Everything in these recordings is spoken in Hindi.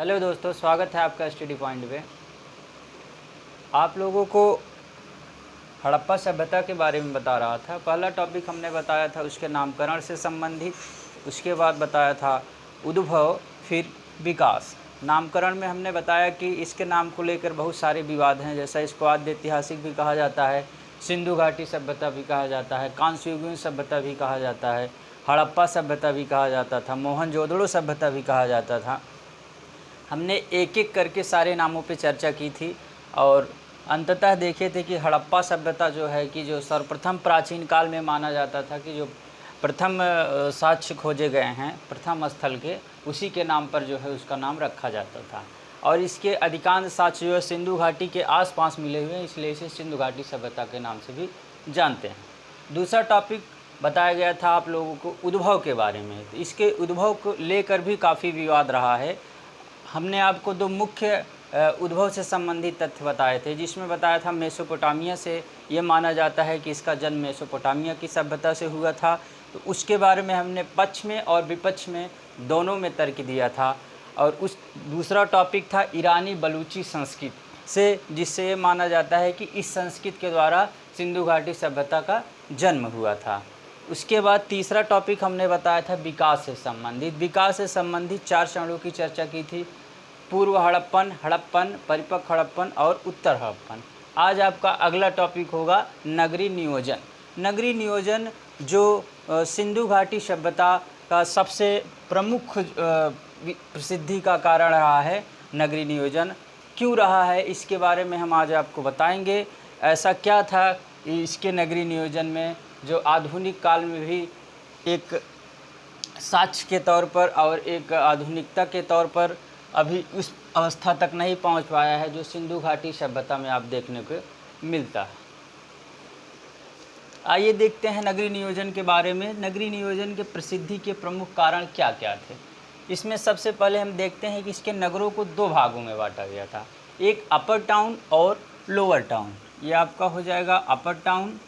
हेलो दोस्तों, स्वागत है आपका स्टडी पॉइंट पे। आप लोगों को हड़प्पा सभ्यता के बारे में बता रहा था। पहला टॉपिक हमने बताया था उसके नामकरण से संबंधित, उसके बाद बताया था उद्भव, फिर विकास। नामकरण में हमने बताया कि इसके नाम को लेकर बहुत सारे विवाद हैं, जैसा इसको आद्य ऐतिहासिक भी कहा जाता है, सिंधु घाटी सभ्यता भी कहा जाता है, कांस्ययुगीन सभ्यता भी कहा जाता है, हड़प्पा सभ्यता भी कहा जाता था, मोहनजोदड़ो सभ्यता भी कहा जाता था। हमने एक एक करके सारे नामों पे चर्चा की थी और अंततः देखे थे कि हड़प्पा सभ्यता जो है कि जो सर्वप्रथम प्राचीन काल में माना जाता था कि जो प्रथम साक्ष्य खोजे गए हैं प्रथम स्थल के, उसी के नाम पर जो है उसका नाम रखा जाता था। और इसके अधिकांश साक्ष्य जो है सिंधु घाटी के आसपास मिले हुए हैं, इसलिए इसे सिंधु घाटी सभ्यता के नाम से भी जानते हैं। दूसरा टॉपिक बताया गया था आप लोगों को उद्भव के बारे में। तो इसके उद्भव को लेकर भी काफ़ी विवाद रहा है। हमने आपको दो मुख्य उद्भव से संबंधित तथ्य बताए थे, जिसमें बताया था मेसोपोटामिया से ये माना जाता है कि इसका जन्म मेसोपोटामिया की सभ्यता से हुआ था। तो उसके बारे में हमने पक्ष में और विपक्ष में दोनों में तर्क दिया था। और उस दूसरा टॉपिक था ईरानी बलूची संस्कृत से, जिससे ये माना जाता है कि इस संस्कृत के द्वारा सिंधु घाटी सभ्यता का जन्म हुआ था। उसके बाद तीसरा टॉपिक हमने बताया था विकास से संबंधित। विकास से संबंधित 4 चरणों की चर्चा की थी: पूर्व हड़प्पन, हड़प्पन, परिपक्व हड़प्पन और उत्तर हड़प्पन। आज आपका अगला टॉपिक होगा नगरीय नियोजन। नगरीय नियोजन जो सिंधु घाटी सभ्यता का सबसे प्रमुख प्रसिद्धि का कारण रहा है। नगरीय नियोजन क्यों रहा है, इसके बारे में हम आज आपको बताएंगे। ऐसा क्या था इसके नगरीय नियोजन में जो आधुनिक काल में भी एक साक्ष्य के तौर पर और एक आधुनिकता के तौर पर अभी उस अवस्था तक नहीं पहुंच पाया है जो सिंधु घाटी सभ्यता में आप देखने को मिलता है। आइए देखते हैं नगरीय नियोजन के बारे में। नगरीय नियोजन के प्रसिद्धि के प्रमुख कारण क्या क्या थे। इसमें सबसे पहले हम देखते हैं कि इसके नगरों को 2 भागों में बांटा गया था, एक अपर टाउन और लोअर टाउन। ये आपका हो जाएगा अपर टाउन,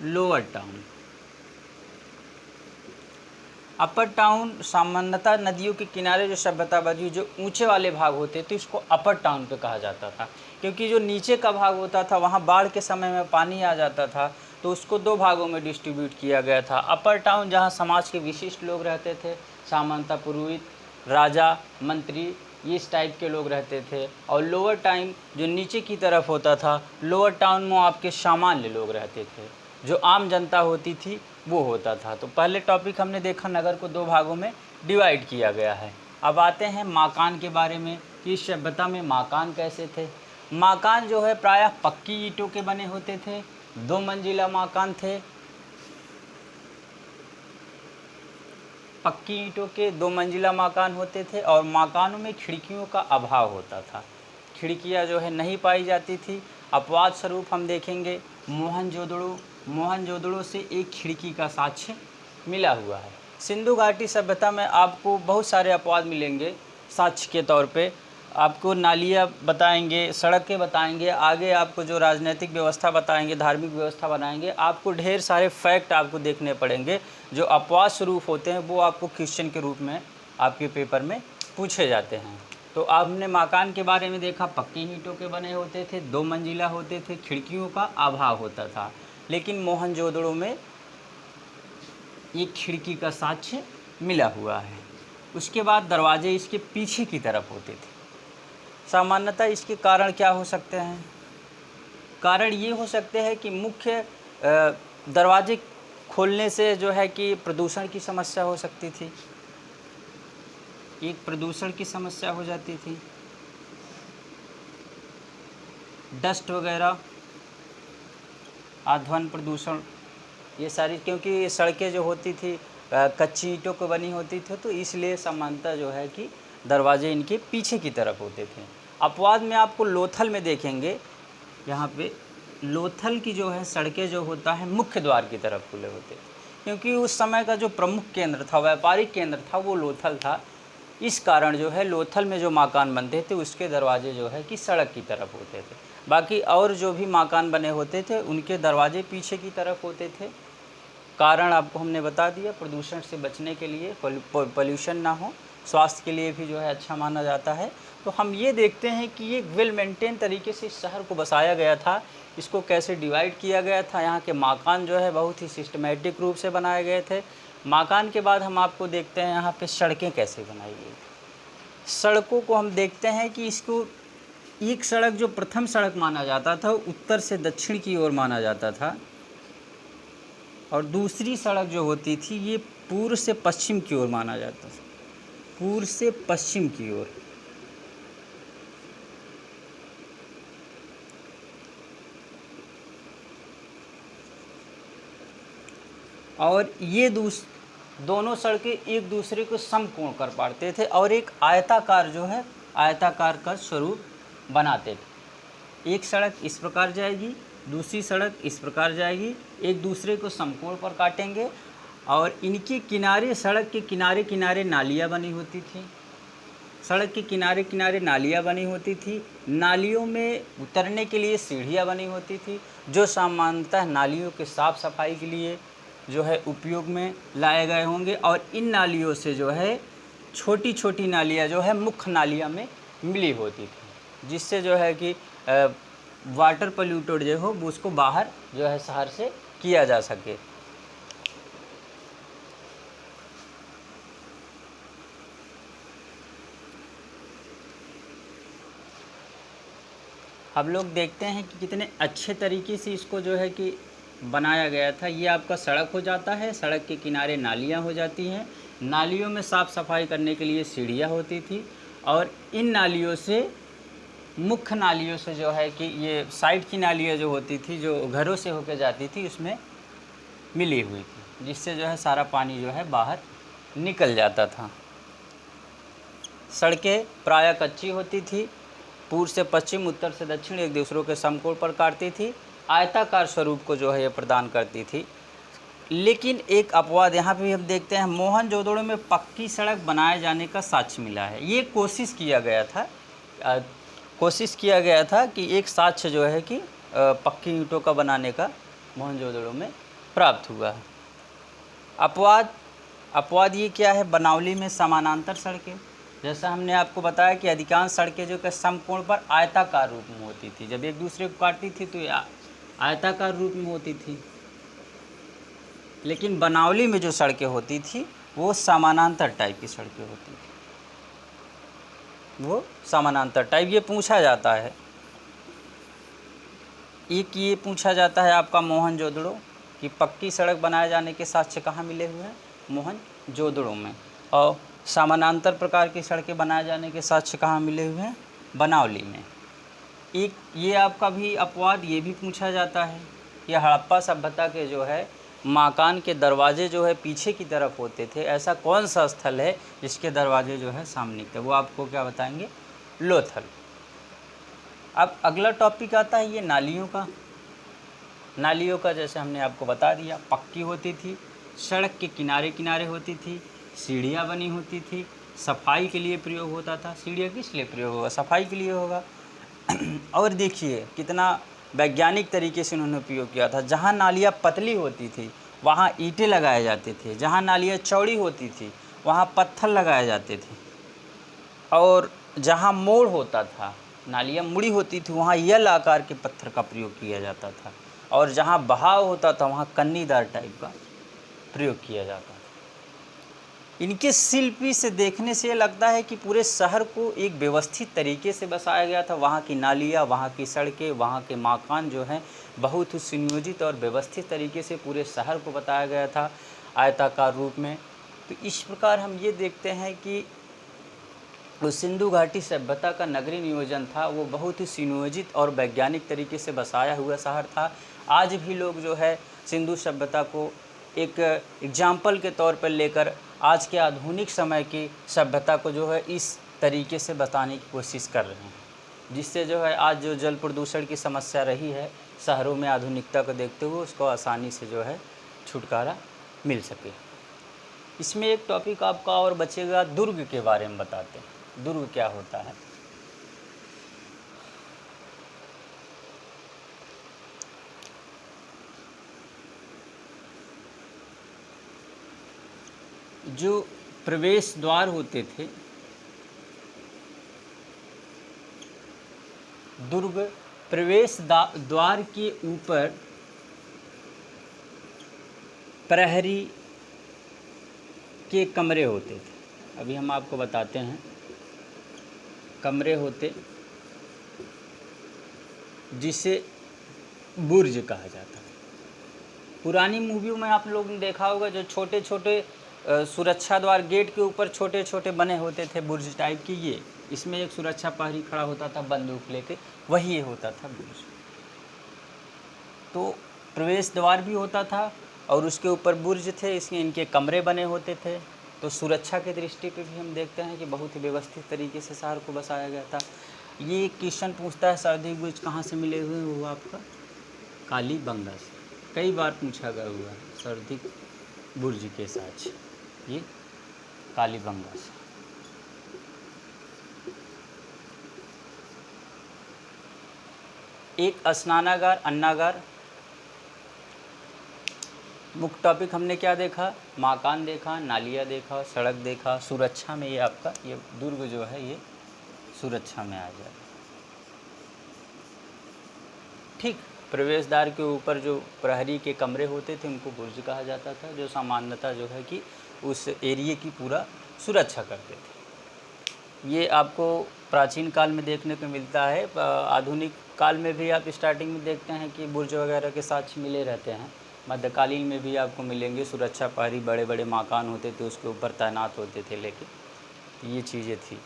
लोअर टाउन। अपर टाउन सामान्यतः नदियों के किनारे जो सभ्यता बजी, जो ऊंचे वाले भाग होते थे उसको अपर टाउन पे कहा जाता था, क्योंकि जो नीचे का भाग होता था वहाँ बाढ़ के समय में पानी आ जाता था, तो उसको 2 भागों में डिस्ट्रीब्यूट किया गया था। अपर टाउन जहाँ समाज के विशिष्ट लोग रहते थे, सामान्यतः पुरोहित, राजा, मंत्री, इस टाइप के लोग रहते थे। और लोअर टाउन जो नीचे की तरफ होता था, लोअर टाउन में आपके सामान्य लोग रहते थे, जो आम जनता होती थी वो होता था। तो पहले टॉपिक हमने देखा नगर को 2 भागों में डिवाइड किया गया है। अब आते हैं मकान के बारे में कि इस सभ्यता में मकान कैसे थे। मकान जो है प्रायः पक्की ईंटों के बने होते थे, 2 मंजिला मकान थे। पक्की ईंटों के 2 मंजिला मकान होते थे और मकानों में खिड़कियों का अभाव होता था, खिड़कियां जो है नहीं पाई जाती थी। अपवाद स्वरूप हम देखेंगे मोहनजोदड़ो से एक खिड़की का साक्ष्य मिला हुआ है। सिंधु घाटी सभ्यता में आपको बहुत सारे अपवाद मिलेंगे साक्ष्य के तौर पे। आपको नालियाँ बताएंगे, सड़कें बताएंगे, आगे आपको जो राजनीतिक व्यवस्था बताएंगे, धार्मिक व्यवस्था बनाएंगे। आपको ढेर सारे फैक्ट आपको देखने पड़ेंगे। जो अपवाद स्वरूप होते हैं वो आपको क्वेश्चन के रूप में आपके पेपर में पूछे जाते हैं। तो आपने मकान के बारे में देखा, पक्की ईंटों के बने होते थे, 2 मंजिला होते थे, खिड़कियों का अभाव होता था। लेकिन मोहनजोदड़ो में एक खिड़की का साक्ष्य मिला हुआ है। उसके बाद दरवाजे इसके पीछे की तरफ होते थे। सामान्यतः इसके कारण क्या हो सकते हैं? कारण ये हो सकते हैं कि मुख्य दरवाजे खोलने से जो है कि प्रदूषण की समस्या हो सकती थी, एक प्रदूषण की समस्या हो जाती थी, डस्ट वगैरह, ध्वनि प्रदूषण, ये सारी, क्योंकि सड़कें जो होती थी कच्ची ईंटों को बनी होती थी, तो इसलिए समानता जो है कि दरवाजे इनके पीछे की तरफ होते थे। अपवाद में आपको लोथल में देखेंगे, यहाँ पे लोथल की जो है सड़कें जो होता है मुख्य द्वार की तरफ खुले होते थे, क्योंकि उस समय का जो प्रमुख केंद्र था, व्यापारिक केंद्र था, वो लोथल था। इस कारण जो है लोथल में जो मकान बनते थे उसके दरवाजे जो है कि सड़क की तरफ होते थे। बाकी और जो भी मकान बने होते थे उनके दरवाजे पीछे की तरफ होते थे। कारण आपको हमने बता दिया, प्रदूषण से बचने के लिए, पोल्यूशन ना हो, स्वास्थ्य के लिए भी जो है अच्छा माना जाता है। तो हम ये देखते हैं कि ये वेल मेंटेन तरीके से इस शहर को बसाया गया था, इसको कैसे डिवाइड किया गया था। यहाँ के मकान जो है बहुत ही सिस्टमेटिक रूप से बनाए गए थे। मकान के बाद हम आपको देखते हैं यहाँ पे सड़कें कैसे बनाई गई। सड़कों को हम देखते हैं कि इसको एक सड़क जो प्रथम सड़क माना जाता था उत्तर से दक्षिण की ओर माना जाता था, और दूसरी सड़क जो होती थी ये पूर्व से पश्चिम की ओर माना जाता था, पूर्व से पश्चिम की ओर। और ये दोनों सड़कें एक दूसरे को समकोण कर पाते थे और एक आयताकार जो है आयताकार का स्वरूप बनाते थे। एक सड़क इस प्रकार जाएगी, दूसरी सड़क इस प्रकार जाएगी, एक दूसरे को समकोण पर काटेंगे और इनके किनारे, सड़क के किनारे किनारे नालियाँ बनी होती थी। सड़क के किनारे किनारे नालियाँ बनी होती थी। नालियों में उतरने के लिए सीढ़ियाँ बनी होती थी, जो सामान्यतः नालियों के साफ़ सफाई के लिए जो है उपयोग में लाए गए होंगे। और इन नालियों से जो है छोटी छोटी नालियाँ जो है मुख्य नालियाँ में मिली होती थी, जिससे जो है कि वाटर पोल्यूटेड जो हो वो उसको बाहर जो है शहर से किया जा सके। हम लोग देखते हैं कि कितने अच्छे तरीके से इसको जो है कि बनाया गया था। ये आपका सड़क हो जाता है, सड़क के किनारे नालियाँ हो जाती हैं, नालियों में साफ़ सफाई करने के लिए सीढ़ियाँ होती थी, और इन नालियों से, मुख्य नालियों से जो है कि ये साइड की नालियाँ जो होती थी, जो घरों से होकर जाती थी, उसमें मिली हुई थी, जिससे जो है सारा पानी जो है बाहर निकल जाता था। सड़कें प्रायः कच्ची होती थी, पूर्व से पश्चिम, उत्तर से दक्षिण एक दूसरों के समकोण पर काटती थी, आयताकार स्वरूप को जो है ये प्रदान करती थी। लेकिन एक अपवाद यहाँ पे भी हम देखते हैं, मोहनजोदड़ो में पक्की सड़क बनाए जाने का साक्ष्य मिला है। ये कोशिश किया गया था कि एक साक्ष्य जो है कि पक्की ईंटों का बनाने का मोहनजोदड़ो में प्राप्त हुआ है। अपवाद ये क्या है, बनावली में समानांतर सड़कें। जैसा हमने आपको बताया कि अधिकांश सड़कें जो कि समकोण पर आयताकार रूप में होती थी, जब एक दूसरे को काटती थी तो आयताकार रूप में होती थी। लेकिन बनावली में जो सड़कें होती थी वो समानांतर टाइप की सड़कें होती थी, वो समानांतर टाइप। ये पूछा जाता है, ये पूछा जाता है आपका मोहनजोदड़ो कि पक्की सड़क बनाए जाने के साक्ष्य कहाँ मिले हुए हैं, मोहनजोदड़ो में। और समानांतर प्रकार की सड़कें बनाए जाने के साक्ष्य कहाँ मिले हुए हैं, बनावली में। एक ये आपका भी अपवाद ये भी पूछा जाता है कि हड़प्पा सभ्यता के जो है मकान के दरवाजे जो है पीछे की तरफ होते थे, ऐसा कौन सा स्थल है जिसके दरवाजे जो है सामने थे, वो आपको क्या बताएंगे, लोथल। अब अगला टॉपिक आता है ये नालियों का। नालियों का जैसे हमने आपको बता दिया, पक्की होती थी, सड़क के किनारे किनारे होती थी, सीढ़ियाँ बनी होती थी, सफाई के लिए प्रयोग होता था। सीढ़ियाँ किस लिए प्रयोग होगा, सफाई के लिए होगा। और देखिए कितना वैज्ञानिक तरीके से उन्होंने उपयोग किया था। जहाँ नालियाँ पतली होती थी वहाँ ईंटें लगाए जाते थे, जहाँ नालियाँ चौड़ी होती थी वहाँ पत्थर लगाए जाते थे, और जहाँ मोड़ होता था, नालियाँ मुड़ी होती थी, वहाँ यल आकार के पत्थर का प्रयोग किया जाता था, और जहाँ बहाव होता था वहाँ कन्नीदार टाइप का प्रयोग किया जाता था। इनके शिल्पी से देखने से लगता है कि पूरे शहर को एक व्यवस्थित तरीके से बसाया गया था। वहाँ की नालियाँ, वहाँ की सड़कें, वहाँ के मकान जो हैं बहुत ही सुनियोजित और व्यवस्थित तरीके से पूरे शहर को बताया गया था आयताकार रूप में। तो इस प्रकार हम ये देखते हैं कि सिंधु घाटी सभ्यता का नगरीय नियोजन था वो बहुत ही सुनियोजित और वैज्ञानिक तरीके से बसाया हुआ शहर था। आज भी लोग जो है सिंधु सभ्यता को एक एग्जाम्पल के तौर पर लेकर आज के आधुनिक समय की सभ्यता को जो है इस तरीके से बताने की कोशिश कर रहे हैं, जिससे जो है आज जो जल प्रदूषण की समस्या रही है शहरों में आधुनिकता को देखते हुए उसको आसानी से जो है छुटकारा मिल सके। इसमें एक टॉपिक आपका और बचेगा, दुर्ग के बारे में बताते हैं। दुर्ग क्या होता है। जो प्रवेश द्वार होते थे, दुर्ग प्रवेश द्वार के ऊपर प्रहरी के कमरे होते थे। अभी हम आपको बताते हैं। कमरे होते जिसे बुर्ज कहा जाता है। पुरानी मूवियों में आप लोगों ने देखा होगा जो छोटे छोटे सुरक्षा द्वार गेट के ऊपर छोटे छोटे बने होते थे बुर्ज टाइप की, ये इसमें एक सुरक्षा प्रहरी खड़ा होता था बंदूक लेके, वही ये होता था बुर्ज। तो प्रवेश द्वार भी होता था और उसके ऊपर बुर्ज थे, इसमें इनके कमरे बने होते थे। तो सुरक्षा की दृष्टि पे भी हम देखते हैं कि बहुत ही व्यवस्थित तरीके से शहर को बसाया गया था। ये क्वेश्चन पूछता है सरहदी बुर्ज कहाँ से मिले हुए हैं, वो आपका कालीबंगा से कई बार पूछा गया हुआ है। सरहदी बुर्ज के साथ ये कालीबंगा से। एक स्नानागार, अन्नागार। मुख्य टॉपिक हमने क्या देखा? मकान देखा, नालियाँ देखा, सड़क देखा। सुरक्षा में ये आपका ये दुर्ग जो है ये सुरक्षा में आ जाए। ठीक, प्रवेश द्वार के ऊपर जो प्रहरी के कमरे होते थे उनको बुर्ज कहा जाता था, जो सामान्यतः जो है कि उस एरिए की पूरा सुरक्षा करते थे। ये आपको प्राचीन काल में देखने को मिलता है। आधुनिक काल में भी आप स्टार्टिंग में देखते हैं कि बुर्ज वगैरह के साथ मिले रहते हैं। मध्यकालीन में भी आपको मिलेंगे सुरक्षा प्रहरी, बड़े बड़े मकान होते थे उसके ऊपर तैनात होते थे, लेकिन ये चीज़ें थी।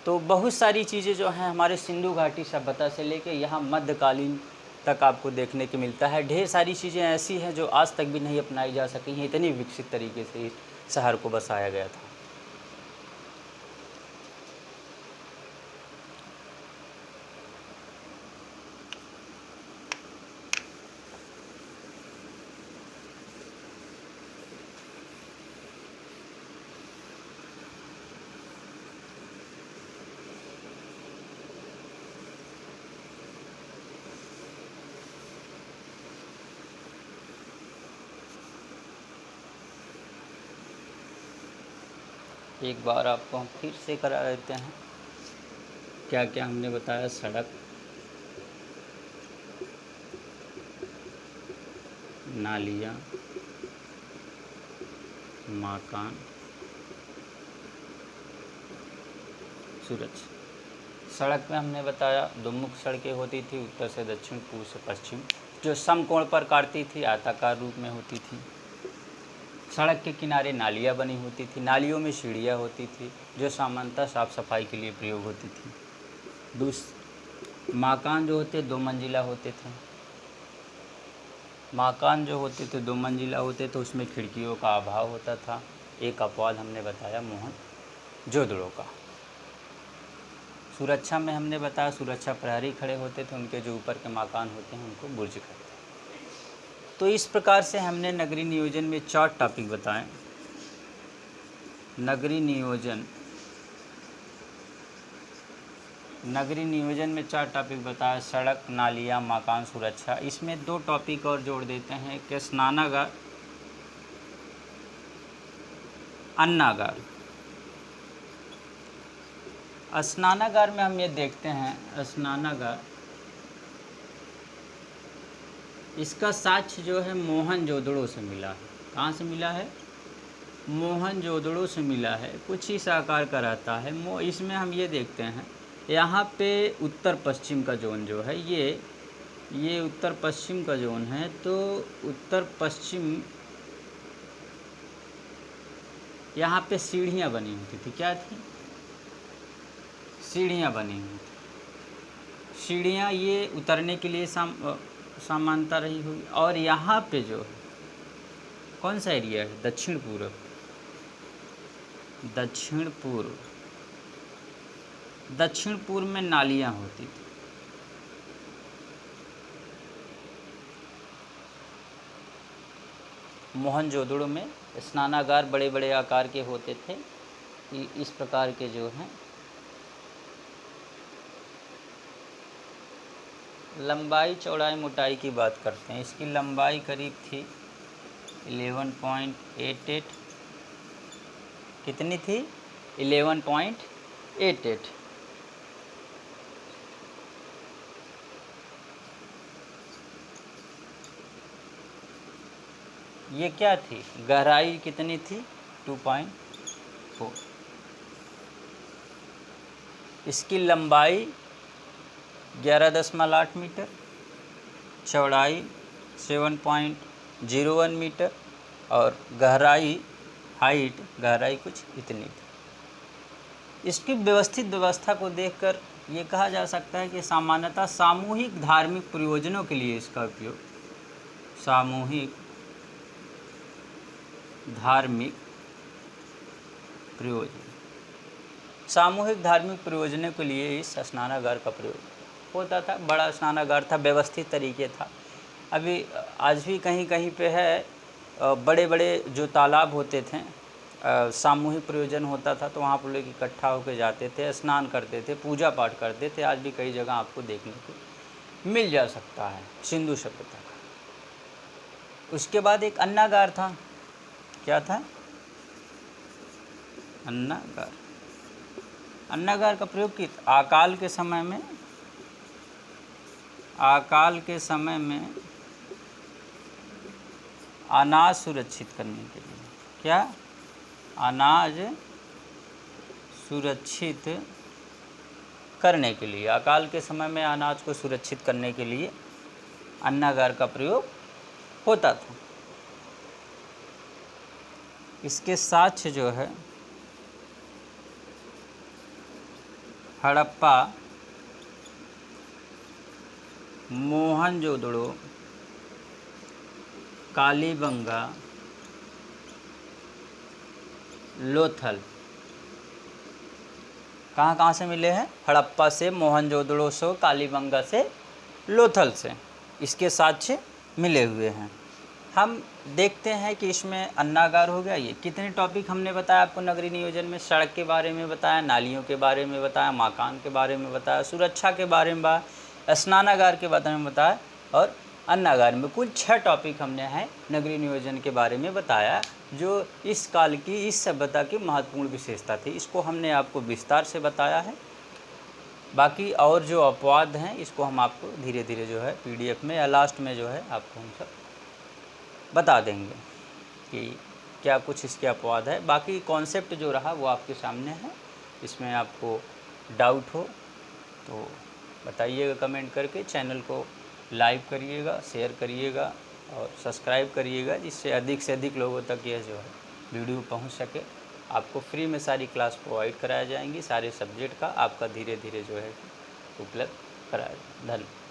तो बहुत सारी चीज़ें जो हैं हमारे सिंधु घाटी सभ्यता से लेके यहाँ मध्यकालीन तक आपको देखने को मिलता है। ढेर सारी चीज़ें ऐसी हैं जो आज तक भी नहीं अपनाई जा सकी हैं, इतनी विकसित तरीके से इस शहर को बसाया गया था। एक बार आपको हम फिर से करा देते हैं क्या क्या हमने बताया। सड़क, नालियाँ, मकान, सुरक्षा। सड़क में हमने बताया दो मुख्य सड़कें होती थी, उत्तर से दक्षिण, पूर्व से पश्चिम, जो समकोण पर काटती थी, आयताकार रूप में होती थी। सड़क के किनारे नालियाँ बनी होती थी, नालियों में सीढ़ियाँ होती थी जो सामान्यतः साफ़ सफाई के लिए प्रयोग होती थी। मकान जो होते दो मंजिला होते थे। मकान जो होते थे दो मंजिला होते थे, उसमें खिड़कियों का अभाव होता था। एक अपवाद हमने बताया मोहनजोदड़ो का। सुरक्षा में हमने बताया सुरक्षा प्रहरी खड़े होते थे, उनके जो ऊपर के मकान होते हैं उनको बुर्ज कहते हैं। तो इस प्रकार से हमने नगरीय नियोजन में 4 टॉपिक बताएं। नगरीय नियोजन में 4 टॉपिक बताया, सड़क, नालियाँ, मकान, सुरक्षा। इसमें 2 टॉपिक और जोड़ देते हैं कि स्नानागार, अन्नागार। स्नानागार में हम ये देखते हैं, स्नानागार इसका साक्ष्य जो है मोहनजोदड़ो से मिला है। कहाँ से मिला है? मोहनजोदड़ो से मिला है। कुछ इस आकार का रहता है। इसमें हम ये देखते हैं यहाँ पे उत्तर पश्चिम का जोन जो है ये उत्तर पश्चिम का जोन है। तो उत्तर पश्चिम यहाँ पे सीढ़ियाँ बनी होती थी। क्या थी? सीढ़ियाँ बनी हुई थी। सीढ़ियाँ ये उतरने के लिए समानता रही हुई। और यहाँ पे जो है कौन सा एरिया है? दक्षिण पूर्व। दक्षिण पूर्व में नालियाँ होती थी। मोहनजोदड़ो में स्नानागार बड़े बड़े आकार के होते थे। इस प्रकार के जो हैं लंबाई, चौड़ाई, मोटाई की बात करते हैं। इसकी लंबाई करीब थी 11.88 कितनी थी? 11.88। ये क्या थी? गहराई कितनी थी? 2.4। इसकी लंबाई 11.8 मीटर, चौड़ाई 7.01 मीटर और गहराई गहराई कुछ इतनी थी। इसकी व्यवस्थित व्यवस्था को देखकर ये कहा जा सकता है कि सामान्यतः सामूहिक धार्मिक प्रयोजनों के लिए इसका उपयोग, सामूहिक धार्मिक प्रयोजन, सामूहिक धार्मिक प्रयोजनों के लिए इस स्नानागार का प्रयोग होता था। बड़ा स्नानागार था, व्यवस्थित तरीके था। अभी आज भी कहीं कहीं पे है, बड़े बड़े जो तालाब होते थे, सामूहिक प्रयोजन होता था तो वहाँ पर लोग इकट्ठा होकर जाते थे, स्नान करते थे, पूजा पाठ करते थे। आज भी कई जगह आपको देखने को मिल जा सकता है सिंधु सभ्यता का। उसके बाद एक अन्नागार था। क्या था? अन्नागार। अन्नागार का प्रयोग किस अकाल के समय में अनाज सुरक्षित करने के लिए। क्या? अनाज सुरक्षित करने के लिए, अकाल के समय में अनाज को सुरक्षित करने के लिए अन्नागार का प्रयोग होता था। इसके साक्ष्य जो है हड़प्पा, मोहनजोदड़ो, कालीबंगा, लोथल, कहाँ से मिले हैं? हड़प्पा से, मोहनजोदड़ो से, कालीबंगा से, लोथल से इसके साक्ष्य मिले हुए हैं। हम देखते हैं कि इसमें अन्नागार हो गया। ये कितने टॉपिक हमने बताया आपको नगरीय नियोजन में? सड़क के बारे में बताया, नालियों के बारे में बताया, मकान के बारे में बताया, सुरक्षा के बारे में बताया, स्नानागार के बारे में बताया और अन्नागार में। कुल 6 टॉपिक हमने हैं नगरीय नियोजन के बारे में बताया, जो इस काल की, इस सभ्यता की महत्वपूर्ण विशेषता थी। इसको हमने आपको विस्तार से बताया है। बाकी और जो अपवाद हैं इसको हम आपको धीरे धीरे जो है PDF में या लास्ट में जो है आपको हम सब बता देंगे कि क्या कुछ इसके अपवाद है। बाकी कॉन्सेप्ट जो रहा वो आपके सामने है। इसमें आपको डाउट हो तो बताइएगा कमेंट करके। चैनल को लाइक करिएगा, शेयर करिएगा और सब्सक्राइब करिएगा, जिससे अधिक से अधिक लोगों तक यह जो है वीडियो पहुंच सके। आपको फ्री में सारी क्लास प्रोवाइड कराया जाएंगी, सारे सब्जेक्ट का आपका धीरे धीरे जो है उपलब्ध कराया जाए। धन्यवाद।